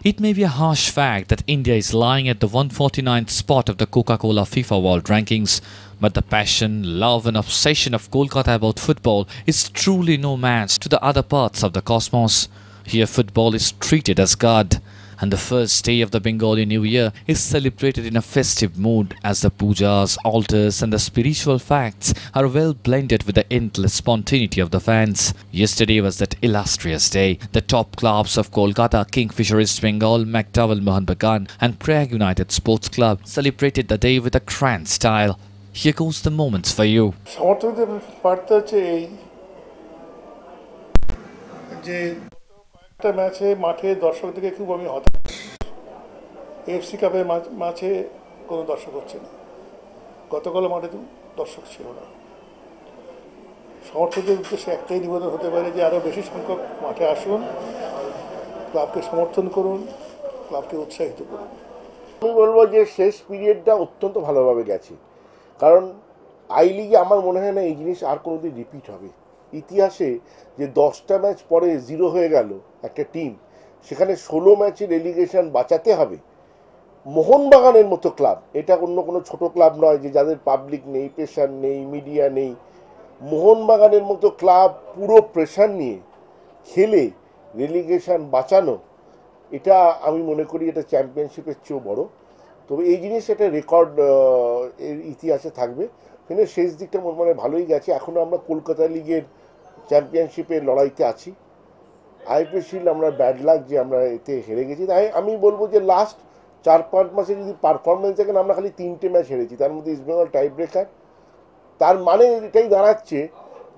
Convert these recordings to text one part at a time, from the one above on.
It may be a harsh fact that India is lying at the 149th spot of the Coca-Cola FIFA World Rankings, but the passion, love and obsession of Kolkata about football is truly no match to the other parts of the cosmos. Here football is treated as God, and the first day of the Bengali New Year is celebrated in a festive mood as the pujas, altars and the spiritual facts are well blended with the endless spontaneity of the fans. Yesterday was that illustrious day. The top clubs of Kolkata, Kingfisher East Bengal, McDowell Mohan Bagan and Prague United Sports Club celebrated the day with a grand style. Here goes the moments for you. একটা ম্যাচে মাঠে দর্শক থেকে খুব আমি হতাশ। AFC কাপের ম্যাচে কোনো দর্শক হচ্ছে না। গতকাল মাঠে দর্শক ছিল না। সমর্থকদের উদ্দেশ্যে একটাই নিবেদন হতে পারে যে আরও বেশি সংখ্যক মাঠে আসুন, ক্লাবকে সমর্থন করুন, ক্লাবকে উৎসাহিত করুন। আমি বলবো যে শেষ পিরিয়ডটা অত্যন্ত ভালোভাবে গেছে, কারণ আই লিগে আমার মনে হয় না এই জিনিস আর কোনোদিন রিপিট হবে। ইতিহাসে যে 10টা ম্যাচ পরে 0 হয়ে গেল একটা টিম, সেখানে 16 ম্যাচের রেলিগেশন বাঁচাতে হবে। মোহনবাগানের মতো ক্লাব, এটা অন্য কোনো ছোট ক্লাব নয় যে যাদের পাবলিক নেই, প্রেশার নেই, মিডিয়া নেই। মোহনবাগানের মতো ক্লাব পুরো প্রেশার নিয়ে খেলে রেলিগেশন বাঁচানো, এটা আমি মনে করি এটা চ্যাম্পিয়নশিপের চেয়েও বড়। তবে এই জিনিস একটা রেকর্ড এর ইতিহাসে থাকবে। কিন্তু শেষ দিকটা মানে ভালোই গেছে। এখনও আমরা কলকাতা লিগের চ্যাম্পিয়নশিপের লড়াইতে আছি। আইপিএল আমরা ব্যাড লাক যে আমরা এতে হেরে গেছি। তাই আমি বলবো যে লাস্ট 4-5 মাসে যদি পারফরমেন্স দেখেন, আমরা খালি 3টে ম্যাচ হেরেছি, তার মধ্যে ইস্টবেঙ্গল টাই ব্রেকার। তার মানে এটাই দাঁড়াচ্ছে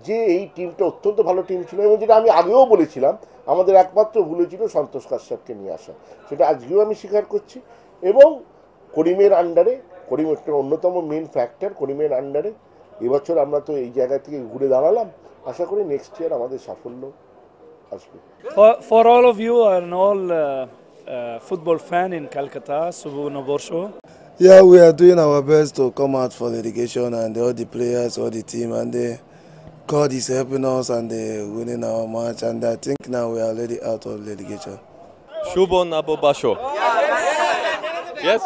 যে এই টিমটা অত্যন্ত ভালো টিম ছিল, এবং যেটা আমি আগেও বলেছিলাম আমাদের একমাত্র ভুল ছিল সন্তোষ কাশ্যপকে নিয়ে আসা, সেটা আজকেও আমি স্বীকার করছি। এবং করিমের আন্ডারে, করিম একটা অন্যতম মেন ফ্যাক্টর, করিমের আন্ডারে এবছর আমরা তো এই জায়গা থেকে ঘুরে দাঁড়ালাম। আশা করি নেক্সট ইয়ার আমাদের সাফল্য আসবে। For all of you and all football fan in Calcutta, Subhu Noborsho. Yeah, we are doing our best to come out for relegation, and all the players, all the team, and God is helping us, and winning our match, and I think now we are already out of relegation. Shubho Nabobasho. Yes.